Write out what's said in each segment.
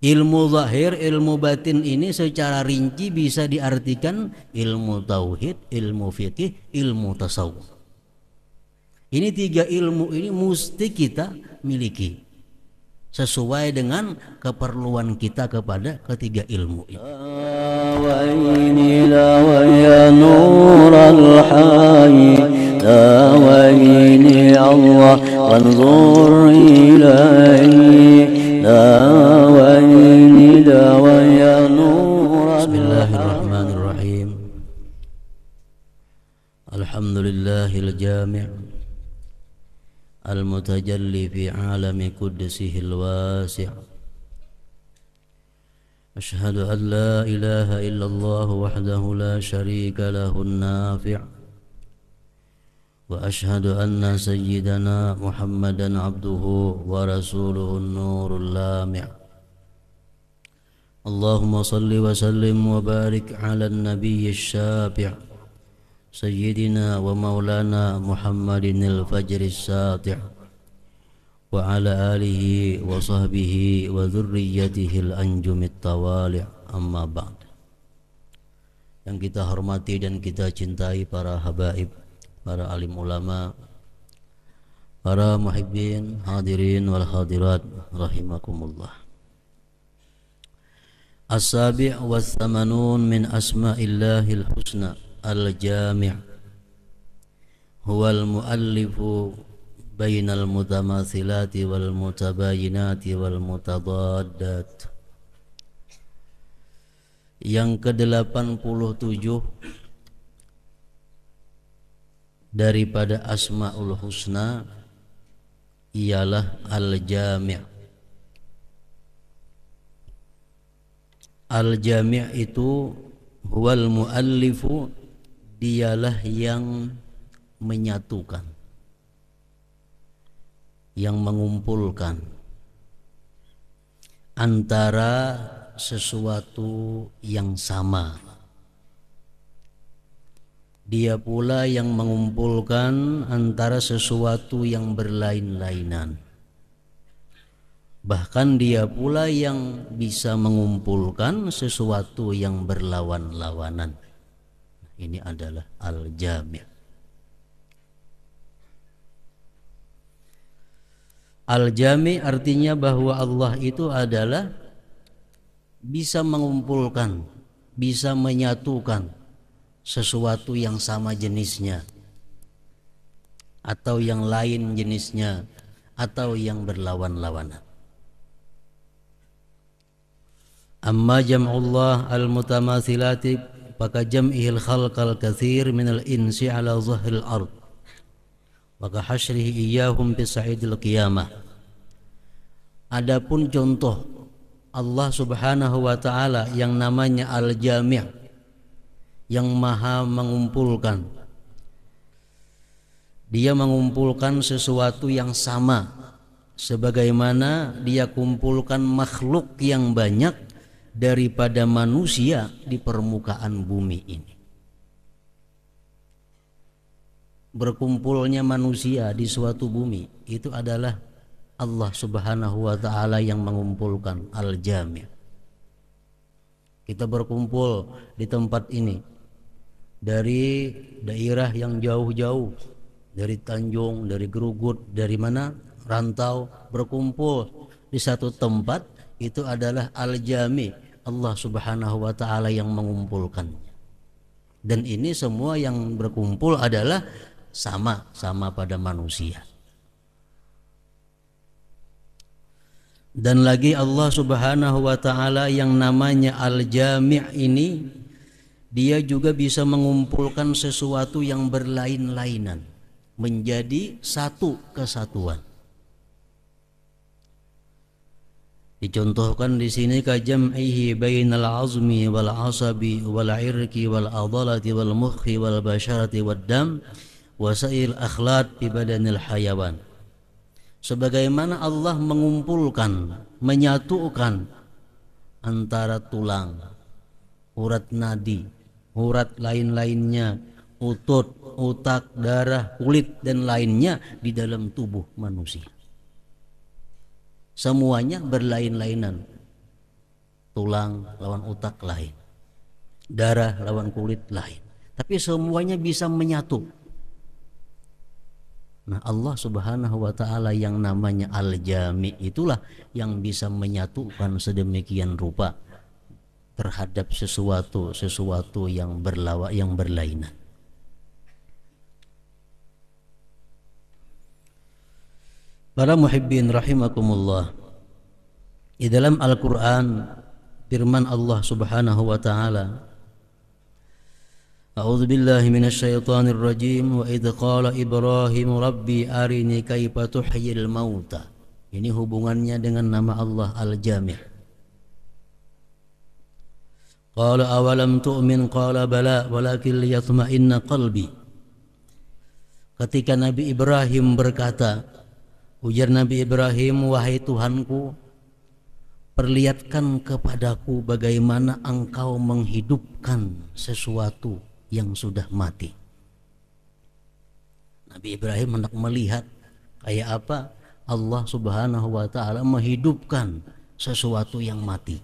Ilmu zahir, ilmu batin ini secara rinci bisa diartikan ilmu tauhid, ilmu fikih, ilmu tasawuf. Ini tiga ilmu ini mesti kita miliki sesuai dengan keperluan kita kepada ketiga ilmu ini. Bismillahirrahmanirrahim. Alhamdulillahil jami' al-mutajalli fi alami qudsihil wasi'. Ashhadu an la ilaha illallah wahdahu la syarika lahun nafi'. Wa ashhadu anna sayyidana Muhammadan abduhu wa rasuluhun nurul lami'. Allahumma salli wa sallim wa barik ala an-nabiyyi asy-syafi' sayyidina wa maulana Muhammadin al-fajri as-sati' wa ala alihi wa sahbihi wa dhurriyyatihi al-anjumit tawali', amma ba'd. Yang kita hormati dan kita cintai para habaib, para alim ulama, para muhibbin, hadirin wal hadirat rahimakumullah. As-sabi' wa thamanun min asma'illahil husna al-jami' huwal muallifu bainal mutamathilati wal mutabayinati wal mutadaddat. Yang ke-87 daripada Asma'ul Husna ialah Al-Jami'. Al-Jami' itu huwal muallifu, dialah yang menyatukan, yang mengumpulkan antara sesuatu yang sama. Dia pula yang mengumpulkan antara sesuatu yang berlain-lainan. Bahkan dia pula yang bisa mengumpulkan sesuatu yang berlawan-lawanan. Ini adalah Al-Jami'. Al-Jami' artinya bahwa Allah itu adalah bisa mengumpulkan, bisa menyatukan sesuatu yang sama jenisnya, atau yang lain jenisnya, atau yang berlawan-lawanan. Amma jam'ullah al-mutamathilati maka jam'ihil khalqal kathir minal insi ala zahril ard maka hasyrihi iyahum bisa'idil qiyamah. Adapun contoh Allah subhanahu wa ta'ala yang namanya al-jami', yang maha mengumpulkan, dia mengumpulkan sesuatu yang sama sebagaimana dia kumpulkan makhluk yang banyak daripada manusia di permukaan bumi ini. Berkumpulnya manusia di suatu bumi itu adalah Allah subhanahu wa ta'ala yang mengumpulkan Al-Jami'. Kita berkumpul di tempat ini dari daerah yang jauh-jauh, dari Tanjung, dari Gerugut, dari mana, rantau, berkumpul di satu tempat. Itu adalah Al-Jami', Allah subhanahu wa ta'ala yang mengumpulkannya. Dan ini semua yang berkumpul adalah sama pada manusia. Dan lagi Allah subhanahu wa ta'ala yang namanya Al-Jami' ini, dia juga bisa mengumpulkan sesuatu yang berlain-lainan menjadi satu kesatuan. Dicontohkan di sini ka jam'ihi bainal azmi wal asabi wal irqi wal adalati wal mukhi wal basharati wad dam wa sa'il akhlaq fi badanil hayawan. Sebagaimana Allah mengumpulkan, menyatukan antara tulang, urat nadi, urat lain-lainnya, utut, otak, darah, kulit dan lainnya di dalam tubuh manusia. Semuanya berlain-lainan, tulang lawan otak lain, darah lawan kulit lain, tapi semuanya bisa menyatu. Nah, Allah Subhanahu wa taala yang namanya Al-Jami itulah yang bisa menyatukan sedemikian rupa terhadap sesuatu yang berlainan. Para muhibbin rahimakumullah, di dalam Al-Qur'an firman Allah Subhanahu wa taala, A'udzu billahi minasy syaithanir rajim, wa idz qala Ibrahim rabbi arini kaifa tuhyil mauta. Ini hubungannya dengan nama Allah Al-Jami'. Qala awalam tu'min qala bala walakin liyatma'inna qalbi. Ketika Nabi Ibrahim berkata, ujar Nabi Ibrahim, wahai Tuhanku, perlihatkan kepadaku bagaimana engkau menghidupkan sesuatu yang sudah mati. Nabi Ibrahim hendak melihat kayak apa Allah Subhanahu wa taala menghidupkan sesuatu yang mati.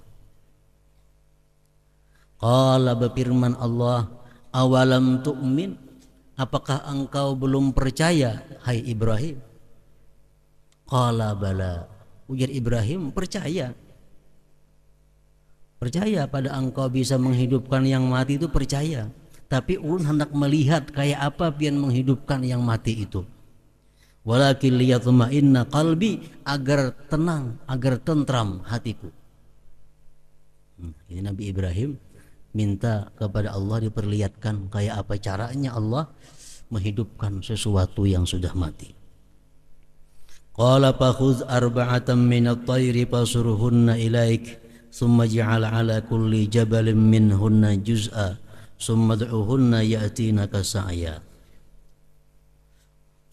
Qala, berfirman Allah, awalam tu'min, apakah engkau belum percaya hai Ibrahim? Qala bala, ujar Ibrahim, percaya pada engkau bisa menghidupkan yang mati itu, percaya. Tapi ulun hendak melihat kayak apa pian menghidupkan yang mati itu. Walakin liyatma'inna qalbi, agar tenang, agar tentram hatiku. Ini Nabi Ibrahim minta kepada Allah diperlihatkan kayak apa caranya Allah menghidupkan sesuatu yang sudah mati. Qala fakhudh arba'atan minat tayri fasurhunna ilaik thumma ij'al 'ala kulli jabalin minhunna juz'a thumma ud'uhunna ya'tinaka sa'ya.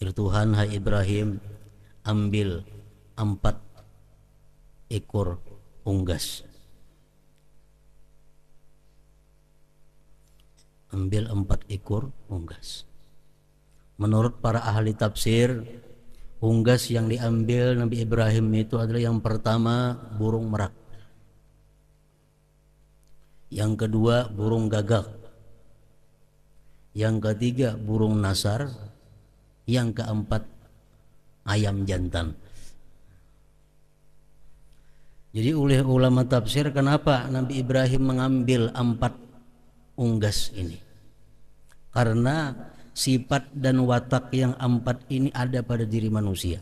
Tuhan, hai Ibrahim, ambil 4 ekor unggas. Ambil 4 ekor unggas. Menurut para ahli tafsir, unggas yang diambil Nabi Ibrahim itu adalah yang pertama burung merak, yang kedua burung gagak, yang ketiga burung nasar, yang keempat ayam jantan. Jadi oleh ulama tafsir, kenapa Nabi Ibrahim mengambil 4 unggas ini? Karena sifat dan watak yang 4 ini ada pada diri manusia.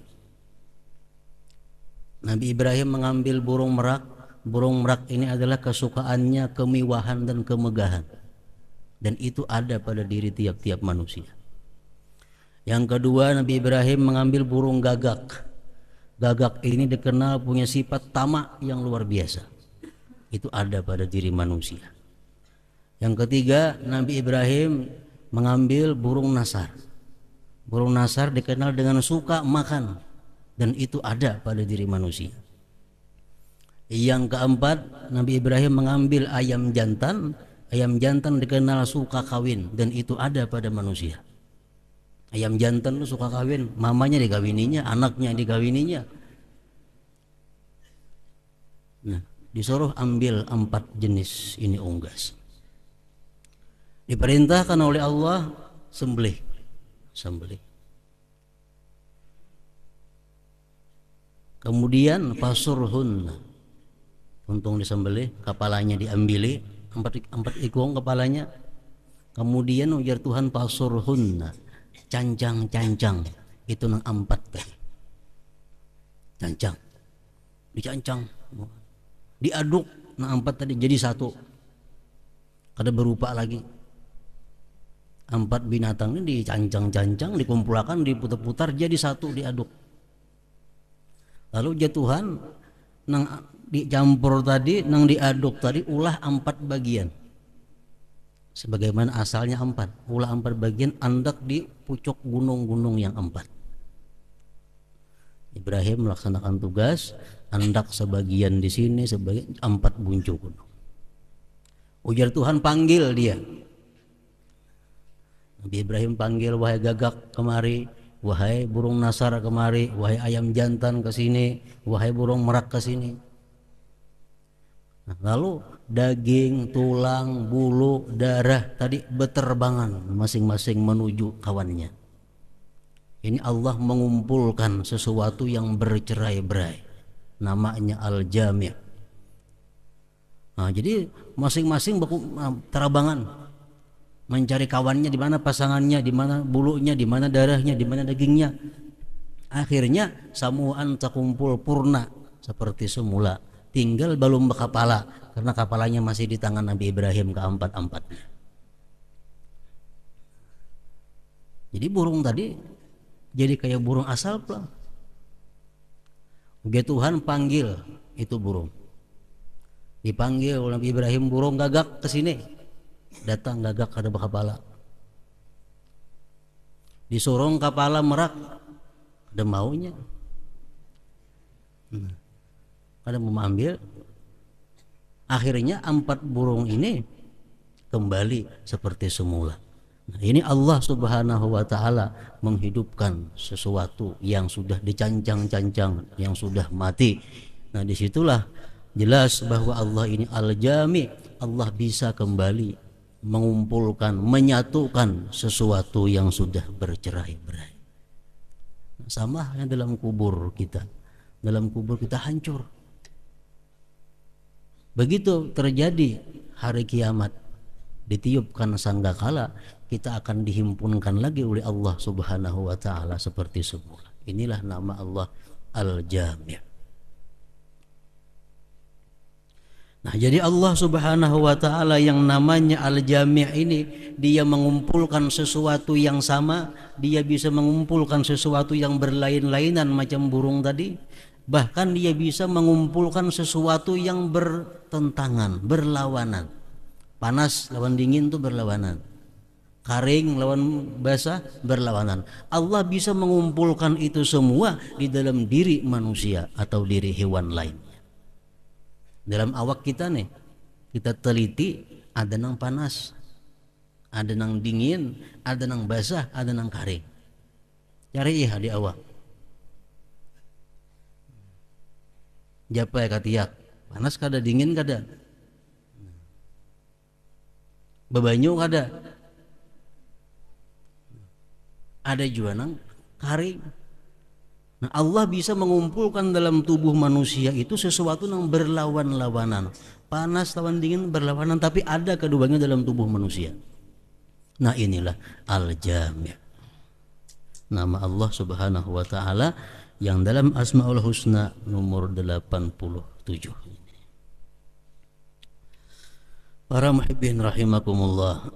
Nabi Ibrahim mengambil burung merak. Burung merak ini adalah kesukaannya kemewahan dan kemegahan, dan itu ada pada diri tiap-tiap manusia. Yang kedua, Nabi Ibrahim mengambil burung gagak. Gagak ini dikenal punya sifat tamak yang luar biasa. Itu ada pada diri manusia. Yang ketiga, Nabi Ibrahim mengambil burung nasar. Burung nasar dikenal dengan suka makan, dan itu ada pada diri manusia. Yang keempat, Nabi Ibrahim mengambil ayam jantan. Ayam jantan dikenal suka kawin, dan itu ada pada manusia. Ayam jantan itu suka kawin, mamanya dikawininya, anaknya dikawininya. Nah, disuruh ambil 4 jenis ini unggas. Diperintahkan oleh Allah sembelih. Kemudian fasurhun, untung disembelih, kepalanya diambili, 4 ikung kepalanya. Kemudian ujar Tuhan fasurhun, cancang itu nang 4 tadi. Dicancang, diaduk nang 4 tadi jadi 1. Kada berupa lagi. 4 binatang ini dicancang, dikumpulkan, diputar-putar jadi 1, diaduk. Lalu Tuhan nang dicampur tadi, nang diaduk tadi, ulah 4 bagian. Sebagaimana asalnya 4, ulah 4 bagian, andak di pucuk gunung-gunung yang 4. Ibrahim melaksanakan tugas, andak sebagian di sini, sebagian 4 buncuk gunung. Ujar Tuhan, panggil dia. Nabi Ibrahim panggil, wahai gagak kemari, wahai burung nasar kemari, wahai ayam jantan ke sini, wahai burung merak ke sini. Nah, Lalu daging, tulang, bulu, darah tadi beterbangan masing-masing menuju kawannya. Ini Allah mengumpulkan sesuatu yang bercerai-berai. Namanya Al-Jami'. Nah, jadi masing-masing terabangan mencari kawannya, di mana pasangannya, di mana bulunya, di mana darahnya, di mana dagingnya. Akhirnya samuan terkumpul purna seperti semula. Tinggal belum kepala, karena kepalanya masih di tangan Nabi Ibrahim keempat-empatnya. Jadi burung tadi jadi kayak burung asal pulang. Begitu Tuhan panggil itu burung. Dipanggil oleh Nabi Ibrahim, burung gagak ke sini. Datang gagak ada kepala. Disorong kepala merak, ada maunya. Ada mau ambil. Akhirnya 4 burung ini kembali seperti semula. Nah, ini Allah Subhanahu wa taala menghidupkan sesuatu yang sudah dicancang-cancang, yang sudah mati. Nah, disitulah jelas bahwa Allah ini Al-Jami'. Allah bisa kembali mengumpulkan, menyatukan sesuatu yang sudah bercerai-berai. Sama halnya dalam kubur kita. Dalam kubur kita hancur. Begitu terjadi hari kiamat, ditiupkan sangkakala, kita akan dihimpunkan lagi oleh Allah Subhanahu wa taala seperti semula. Inilah nama Allah Al-Jami'. Nah, jadi Allah Subhanahu wa taala yang namanya Al-Jami' ini, dia mengumpulkan sesuatu yang sama, dia bisa mengumpulkan sesuatu yang berlain-lainan macam burung tadi. Bahkan dia bisa mengumpulkan sesuatu yang bertentangan, berlawanan. Panas lawan dingin itu berlawanan. Kering lawan basah berlawanan. Allah bisa mengumpulkan itu semua di dalam diri manusia atau diri hewan lainnya. Dalam awak kita nih, kita teliti, ada nang panas, ada nang dingin, ada nang basah, ada nang kering. Cari ya di awak. Japa ya katiak, panas kada, dingin kada, bebanyu kada, ada juga nang kering. Nah, Allah bisa mengumpulkan dalam tubuh manusia itu sesuatu yang berlawan-lawanan. Panas lawan dingin berlawanan, tapi ada keduanya dalam tubuh manusia. Nah, inilah Al-Jami'. Nama Allah Subhanahu wa taala yang dalam Asmaul Husna nomor 87. Para muhibbin rahimakumullah.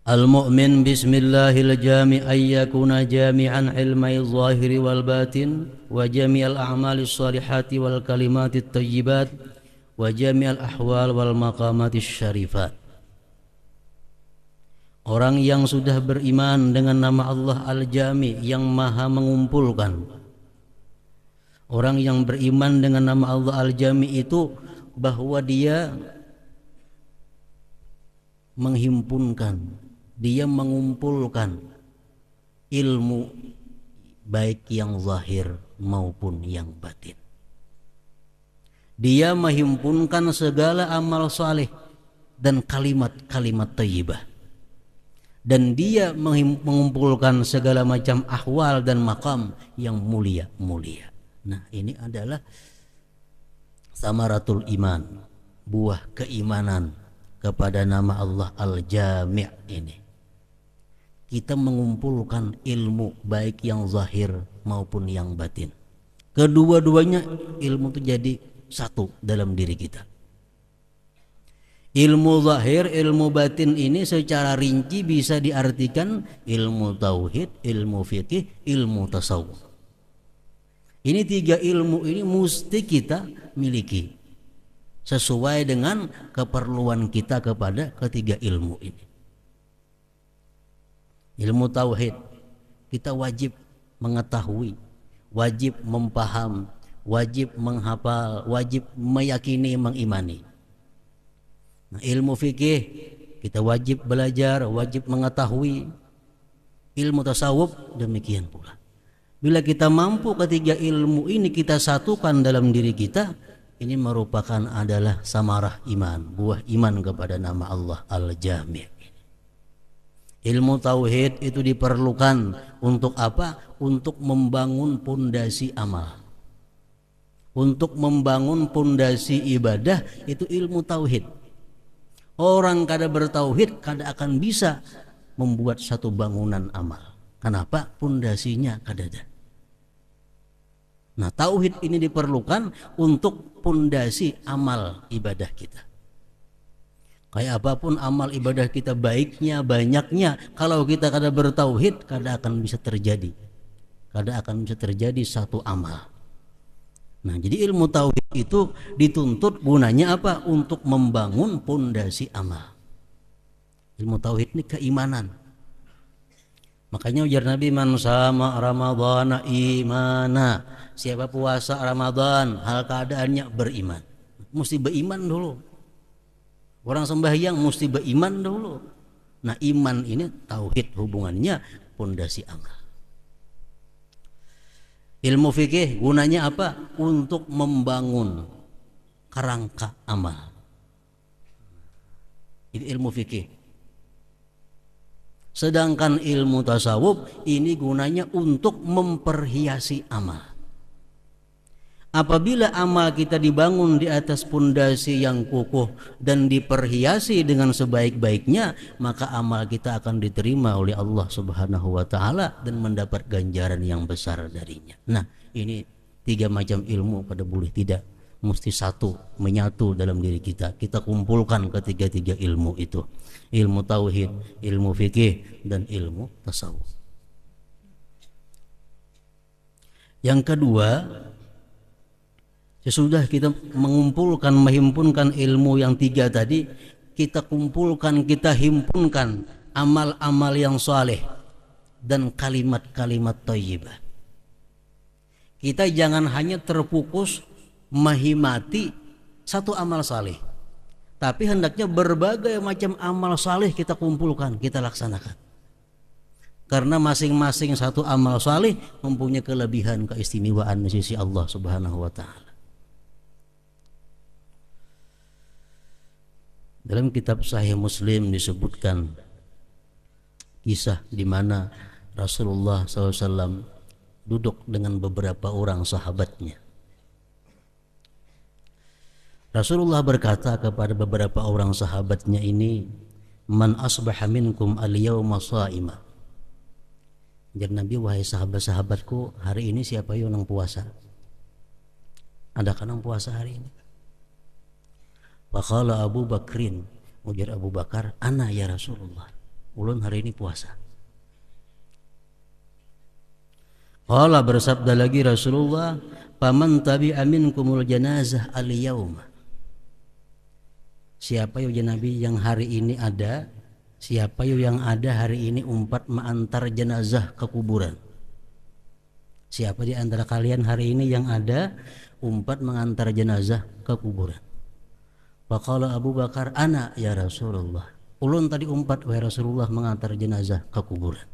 Al-mu'min bismillahil jami' ayyakuna jami'an ilmai zahiri wal batin wa jami'al a'malis salihati wal kalimatit tayyibat wa jami'al ahwal wal maqamatis syarifat. Orang yang sudah beriman dengan nama Allah Al-Jami' yang maha mengumpulkan. Orang yang beriman dengan nama Allah Al-Jami' itu bahwa dia menghimpunkan, dia mengumpulkan ilmu baik yang zahir maupun yang batin. Dia menghimpunkan segala amal saleh dan kalimat-kalimat thayyibah. Dan dia mengumpulkan segala macam ahwal dan maqam yang mulia-mulia. Nah, ini adalah samaratul iman, buah keimanan kepada nama Allah Al-Jami' ini. Kita mengumpulkan ilmu baik yang zahir maupun yang batin. Kedua-duanya ilmu itu jadi satu dalam diri kita. Ilmu zahir, ilmu batin ini secara rinci bisa diartikan ilmu tauhid, ilmu fikih, ilmu tasawuf. Ini 3 ilmu ini mesti kita miliki sesuai dengan keperluan kita kepada ketiga ilmu ini. Ilmu tauhid kita wajib mengetahui, wajib mempaham, wajib menghafal, wajib meyakini, mengimani. Nah, ilmu fikih kita wajib belajar, wajib mengetahui. Ilmu tasawuf demikian pula. Bila kita mampu ketiga ilmu ini kita satukan dalam diri kita, ini merupakan adalah samarah iman, buah iman kepada nama Allah Al-Jami'. Ilmu tauhid itu diperlukan untuk apa? Untuk membangun pondasi amal. Untuk membangun pondasi ibadah itu ilmu tauhid. Orang kada bertauhid kada akan bisa membuat satu bangunan amal. Kenapa? Pondasinya kada ada. Nah, tauhid ini diperlukan untuk pondasi amal ibadah kita. Kayak apapun amal ibadah kita, baiknya, banyaknya, kalau kita kada bertauhid, kada akan bisa terjadi. Kada akan bisa terjadi satu amal. Nah, jadi ilmu tauhid itu dituntut gunanya apa? Untuk membangun pondasi amal. Ilmu tauhid ini keimanan. Makanya ujar Nabi, man sama Ramadhana imana, siapa puasa Ramadan hal keadaannya beriman. Mesti beriman dulu. Orang sembahyang mesti beriman dulu. Nah, iman ini tauhid hubungannya pondasi amal. Ilmu fikih gunanya apa? Untuk membangun kerangka amal. Ini ilmu fikih. Sedangkan ilmu tasawuf ini gunanya untuk memperhiasi amal. Apabila amal kita dibangun di atas pondasi yang kukuh dan diperhiasi dengan sebaik-baiknya, maka amal kita akan diterima oleh Allah Subhanahu wa taala dan mendapat ganjaran yang besar darinya. Nah, ini 3 macam ilmu pada boleh tidak mesti satu menyatu dalam diri kita. Kita kumpulkan ketiga-tiga ilmu itu. Ilmu tauhid, ilmu fikih, dan ilmu tasawuf. Yang kedua, sesudah kita mengumpulkan, menghimpunkan ilmu yang 3 tadi, kita kumpulkan, kita himpunkan amal-amal yang saleh dan kalimat-kalimat thayyibah. Kita jangan hanya terfokus menghimati satu amal saleh, tapi hendaknya berbagai macam amal saleh kita kumpulkan, kita laksanakan. Karena masing-masing satu amal saleh mempunyai kelebihan, keistimewaan di sisi Allah Subhanahu wa taala. Dalam kitab Sahih Muslim disebutkan kisah di mana Rasulullah SAW duduk dengan beberapa orang sahabatnya. Rasulullah berkata kepada beberapa orang sahabatnya ini, man asbaha minkum al-yawma sha'ima. Jadi Nabi, wahai sahabat-sahabatku, hari ini siapa yang puasa? Adakah yang puasa hari ini? Faqala Abu Bakrin, ujar Abu Bakar, ana ya Rasulullah, ulun hari ini puasa. Qala, bersabda lagi Rasulullah, faman tabi'a minkumul janazah al-yawma. Siapa ya Nabi yang hari ini ada, siapa yang ada hari ini umpat mengantar jenazah ke kuburan? Siapa di antara kalian hari ini yang ada umpat mengantar jenazah ke kuburan? Faqala Abu Bakar, ana ya Rasulullah, ulun tadi umpat wahai Rasulullah mengantar jenazah ke kuburan.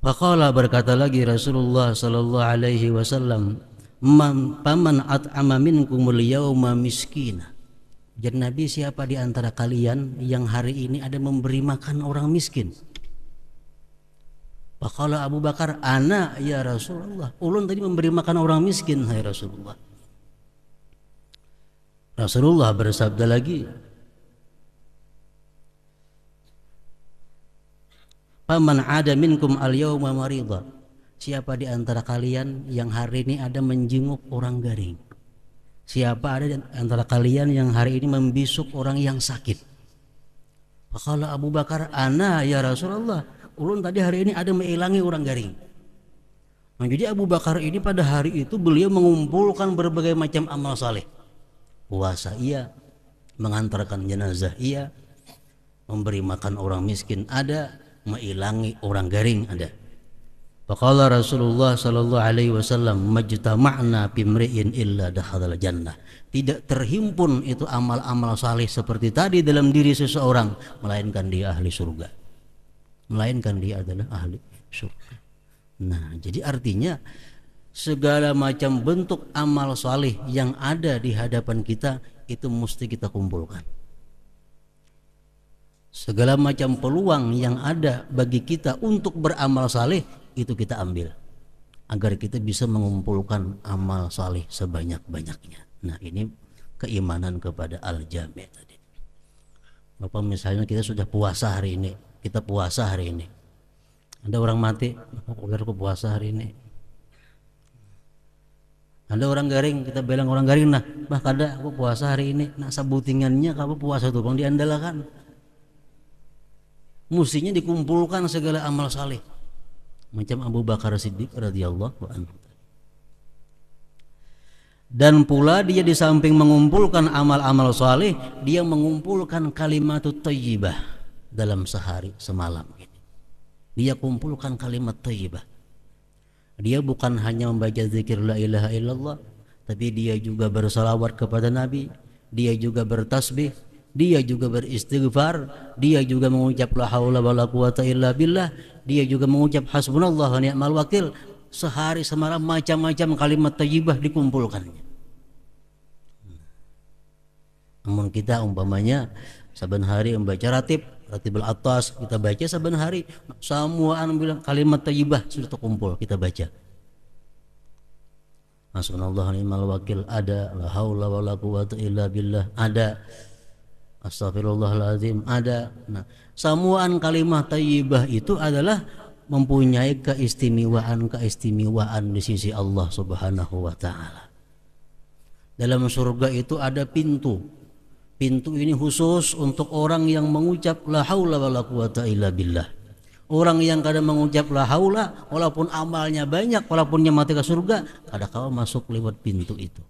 Faqala, berkata lagi Rasulullah sallallahu alaihi wasallam, paman at'ama minkumul yawma miskina. Jadi Nabi, siapa di antara kalian yang hari ini ada memberi makan orang miskin? Faqala Abu Bakar, ana ya Rasulullah, ulun tadi memberi makan orang miskin hai Rasulullah. Rasulullah bersabda lagi, faman ada minkum al-yawma marida. Siapa di antara kalian yang hari ini ada menjenguk orang garing? Siapa ada di antara kalian yang hari ini membisuk orang yang sakit? Faqala Abu Bakar, ana ya Rasulullah, ulun tadi hari ini ada mengilangi orang garing. Nah, jadi Abu Bakar ini pada hari itu beliau mengumpulkan berbagai macam amal saleh. Puasa iya, mengantarkan jenazah iya, memberi makan orang miskin ada, mengilangi orang garing ada. Faqala Rasulullah sallallahu alaihi wasallam, majtama'na bimri'in illa dakhalal jannah. Tidak terhimpun itu amal-amal saleh seperti tadi dalam diri seseorang, melainkan dia ahli surga. Melainkan dia adalah ahli surga. Nah, jadi artinya segala macam bentuk amal saleh yang ada di hadapan kita itu mesti kita kumpulkan. Segala macam peluang yang ada bagi kita untuk beramal saleh itu kita ambil agar kita bisa mengumpulkan amal saleh sebanyak-banyaknya. Nah, ini keimanan kepada al-jami' tadi. Bapak, misalnya kita sudah puasa hari ini, kita puasa hari ini. Ada orang mati, aku puasa hari ini. Ada orang garing, kita bilang orang garing, nah bah kada aku puasa hari ini. Nah, sabutingannya kamu puasa itu bang diandalkan. Mestinya dikumpulkan segala amal saleh. Macam Abu Bakar Siddiq radhiyallahu anhu. Dan pula dia di samping mengumpulkan amal-amal saleh, dia mengumpulkan kalimatut thayyibah dalam sehari semalam ini. Dia kumpulkan kalimat thayyibah. Dia bukan hanya membaca zikir la ilaha illallah, tapi dia juga bersalawat kepada Nabi, dia juga bertasbih, dia juga beristighfar, dia juga mengucap la haula wala quwata illa billah, dia juga mengucap hasbunallah wa ni'mal wakil. Sehari semalam macam-macam kalimat thayyibah dikumpulkannya. Namun kita umpamanya saban hari membaca ratibul atas, kita baca saban hari, semua bilang kalimat thayyibah sudah terkumpul, kita baca. Hasbunallah wa ni'mal wakil ada, la haula wala quwata illa billah ada, astagfirullahaladzim ada. Nah, samuan kalimat thayyibah itu adalah mempunyai keistimewaan di sisi Allah Subhanahu wa taala. Dalam surga itu ada pintu. Pintu ini khusus untuk orang yang mengucap la haula wala quwata illa billah. Orang yang kadang mengucap la haula walaupun amalnya banyak, walaupun dia mati ke surga, kadang masuk lewat pintu itu.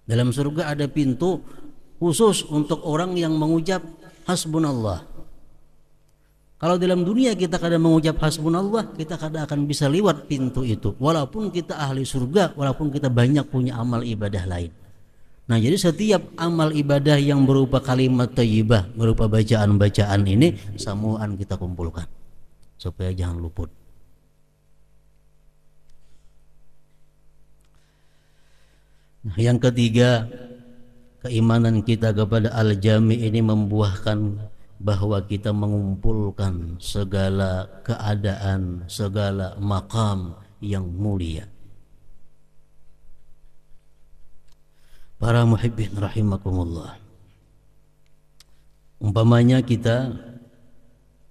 Dalam surga ada pintu khusus untuk orang yang mengucap hasbunallah. Kalau dalam dunia kita kadang mengucap hasbunallah, kita kadang akan bisa lewat pintu itu, walaupun kita ahli surga, walaupun kita banyak punya amal ibadah lain. Nah, jadi setiap amal ibadah yang berupa kalimat thayyibah, berupa bacaan-bacaan ini, samuan kita kumpulkan supaya jangan luput. Nah, yang ketiga, keimanan kita kepada al-jami ini membuahkan bahwa kita mengumpulkan segala keadaan, segala maqam yang mulia. Para muhibbin rahimakumullah, umpamanya kita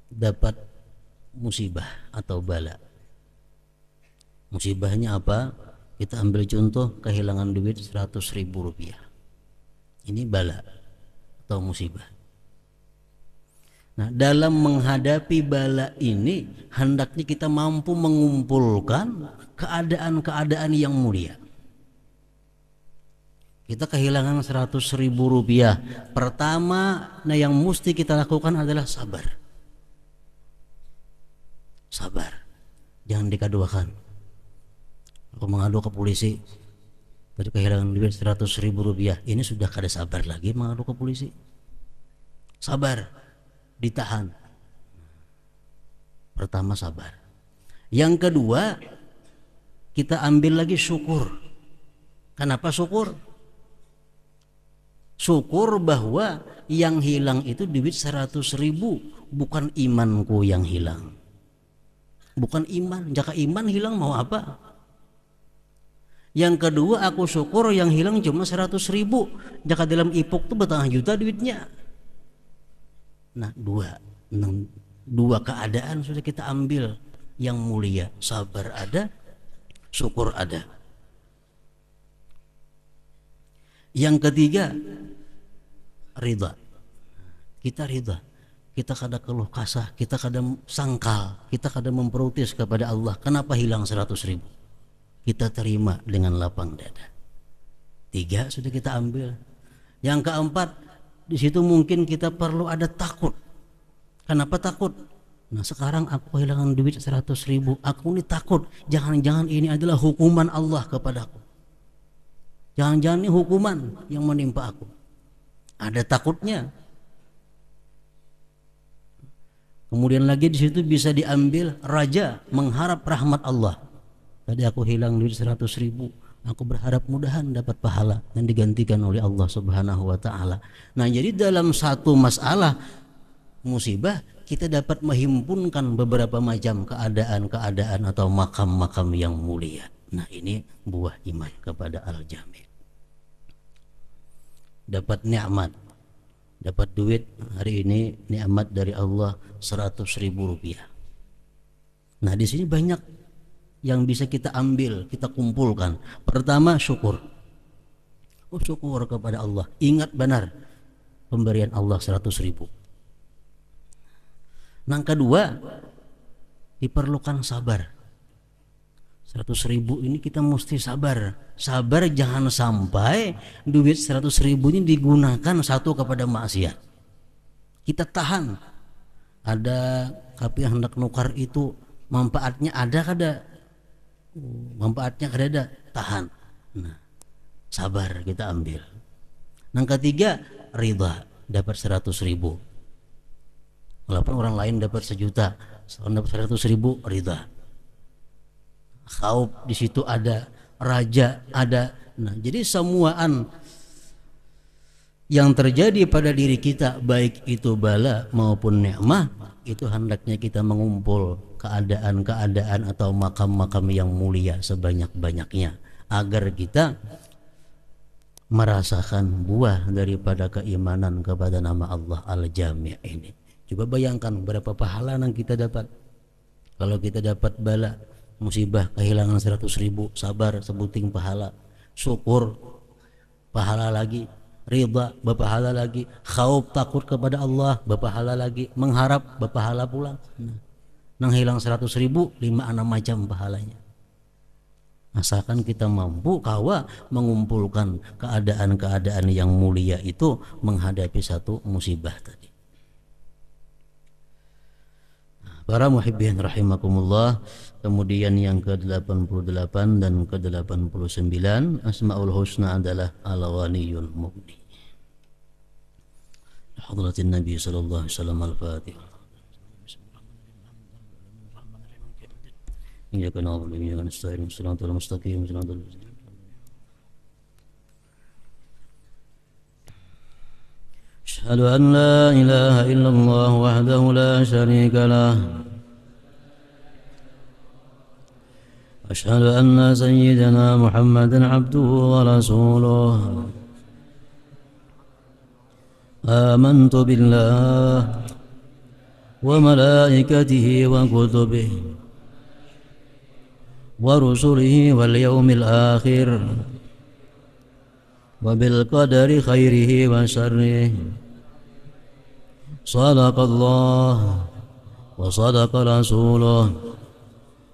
dapat musibah atau bala. Musibahnya apa? Kita ambil contoh kehilangan duit 100.000 rupiah. Ini bala atau musibah. Nah, dalam menghadapi bala ini hendaknya kita mampu mengumpulkan keadaan-keadaan yang mulia. Kita kehilangan 100.000 rupiah. Pertama, yang mesti kita lakukan adalah sabar. Sabar, jangan dikaduakan. Aku mengadu ke polisi, tadi kehilangan duit 100.000 rupiah. Ini sudah kada sabar lagi mengadu ke polisi. Sabar, ditahan. Pertama sabar. Yang kedua, kita ambil lagi syukur. Kenapa syukur? Syukur bahwa yang hilang itu duit 100.000, bukan imanku yang hilang. Bukan iman. Jika iman hilang mau apa? Yang kedua, aku syukur yang hilang cuma 100.000. Jika dalam ipok itu bertambah juta duitnya. Nah, dua keadaan sudah kita ambil yang mulia. Sabar ada, syukur ada. Yang ketiga, ridha. Kita ridha. Kita kadang keluh kasah, kita kadang sangkal, kita kadang memprotes kepada Allah. Kenapa hilang 100.000? Kita terima dengan lapang dada. 3 sudah kita ambil. Yang keempat, di situ mungkin kita perlu ada takut. Kenapa takut? Nah, sekarang aku kehilangan duit 100.000. Aku ini takut. Jangan-jangan ini adalah hukuman Allah kepadaku. Jangan-jangan ini hukuman yang menimpa aku. Ada takutnya. Kemudian lagi di situ bisa diambil raja, mengharap rahmat Allah. Tadi aku hilang duit 100.000, aku berharap mudahan dapat pahala dan digantikan oleh Allah Subhanahu wa taala. Nah, jadi dalam satu masalah musibah kita dapat menghimpunkan beberapa macam keadaan-keadaan atau makam-makam yang mulia. Nah, ini buah iman kepada Al-Jami. Dapat nikmat, dapat duit hari ini, nikmat dari Allah 100.000 rupiah. Nah, di sini banyak yang bisa kita ambil, kita kumpulkan. Pertama, syukur. Oh, syukur kepada Allah. Ingat benar pemberian Allah 100.000. Yang kedua, diperlukan sabar. 100.000 ini kita mesti sabar. Sabar jangan sampai duit 100.000 ini digunakan satu kepada maksiat. Kita tahan. Ada tapi hendak nukar itu manfaatnya ada kada? Manfaatnya ada, tahan. Nah, sabar kita ambil. Yang ketiga, ridha, dapat 100.000. Walaupun orang lain dapat 1 juta, orang dapat 100.000, ridha. Khauf di situ ada, raja ada. Nah, jadi semuaan yang terjadi pada diri kita, baik itu bala maupun nikmah, itu hendaknya kita mengumpul keadaan-keadaan atau makam-makam yang mulia sebanyak-banyaknya agar kita merasakan buah daripada keimanan kepada nama Allah Al-Jami' ini. Coba bayangkan berapa pahala yang kita dapat. Kalau kita dapat bala, musibah, kehilangan 100.000, sabar, sebuting pahala. Syukur, pahala lagi. Ridha, berpahala lagi. Khauf, takut kepada Allah, berpahala lagi. Mengharap, berpahala pulang. Nang hilang 100.000, 5-6 macam pahalanya. Asalkan kita mampu kawa mengumpulkan keadaan-keadaan yang mulia itu menghadapi satu musibah tadi. Para muhibbin rahimakumullah, kemudian yang ke-88 dan ke-89, Asmaul Husna adalah Al-Ghaniyul Mughni. Hadratin Nabi sallallahu alaihi wasallam. Al-Fatihah. Iyyaka na'budu wa iyyaka nasta'in. Shiratal mustaqim. Shiratal ladzina أشهد أن لا إله إلا الله وحده لا شريك له أشهد أن سيدنا محمدا عبده ورسوله آمنت بالله وملائكته وكتبه ورسله واليوم الآخر وبالقدر خيره وشره صدق الله وصدق رسوله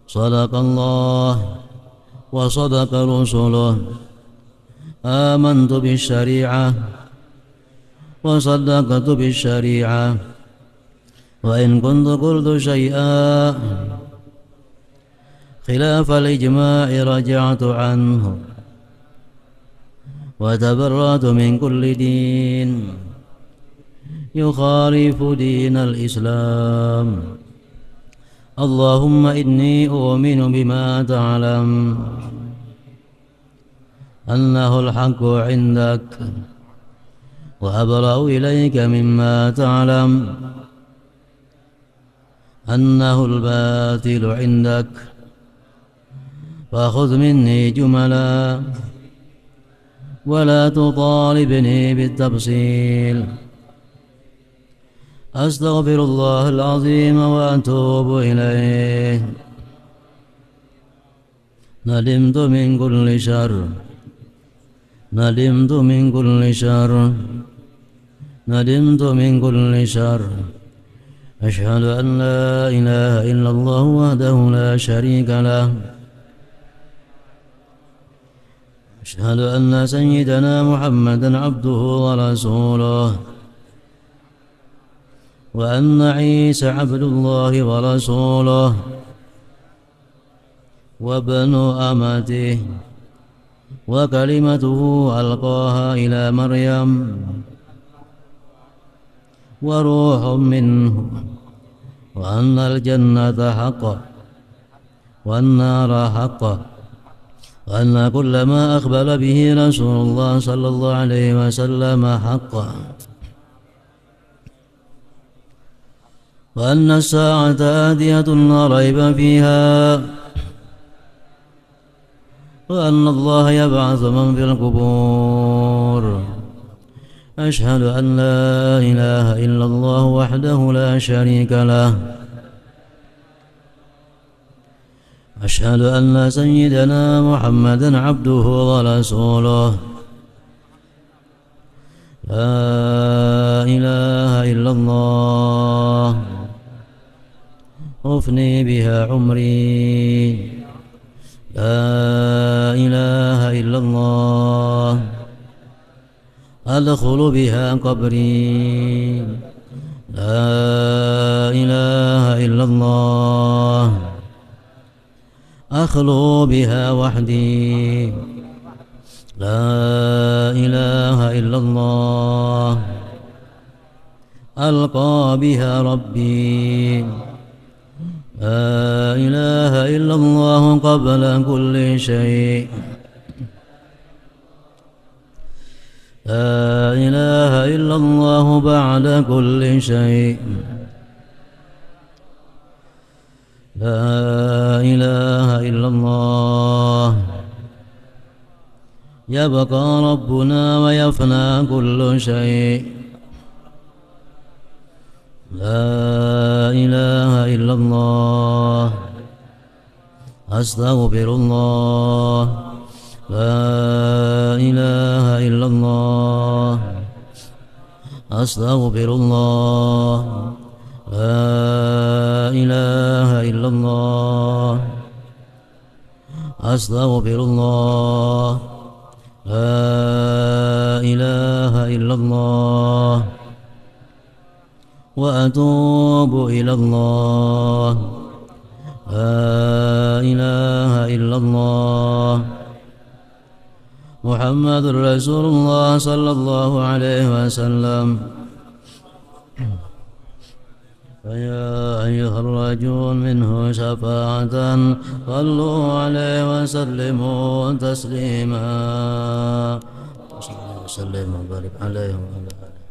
صدق الله وصدق رسوله آمنت بالشريعة وصدقت بالشريعة وإن كنت قلت شيئا خلاف الإجماع رجعت عنه وتبرأت من كل دين يخالف دين الإسلام اللهم إني أؤمن بما تعلم أنه الحق عندك وأبرأ إليك مما تعلم أنه الباطل عندك فخذ مني جملا ولا تطالبني بالتفصيل أستغفر الله العظيم وأتوب إليه ندمت من كل شر ندمت من كل شر ندمت من كل شر أشهد أن لا إله إلا الله وحده لا شريك له أشهد أن سيدنا محمدا عبده ورسوله وأن عيسى عبد الله ورسوله وابن أمته وكلمته ألقاها إلى مريم وروح منه وأن الجنة حق والنار حقا، وأن كل ما أقبل به رسول الله صلى الله عليه وسلم حقا، وأن الساعة آتية لا ريب فيها، وأن الله يبعث من في القبور. أشهد أن لا إله إلا الله وحده لا شريك له. أشهد أن سيدنا محمدا عبده ورسوله. لا إله إلا الله أفني بها عمري. لا إله إلا الله أدخل بها قبري. لا إله إلا الله أخلو بها وحدي. لا إله إلا الله ألقى بها ربي. لا إله إلا الله قبل كل شيء. لا إله إلا الله بعد كل شيء. لا إله إلا الله يبقى ربنا ويفنى كل شيء. لا إله إلا الله أستغفر الله. لا إله إلا الله أستغفر الله. لا إله إلا الله أستغفر الله. لا إله إلا الله وأتوب إلى الله. لا إله إلا الله محمد رسول الله صلى الله عليه وسلم. فيا أيها الرجل منه شفاعة صلوا عليه وسلموا تسليما. وسلم وبارك عليه وعلى آله.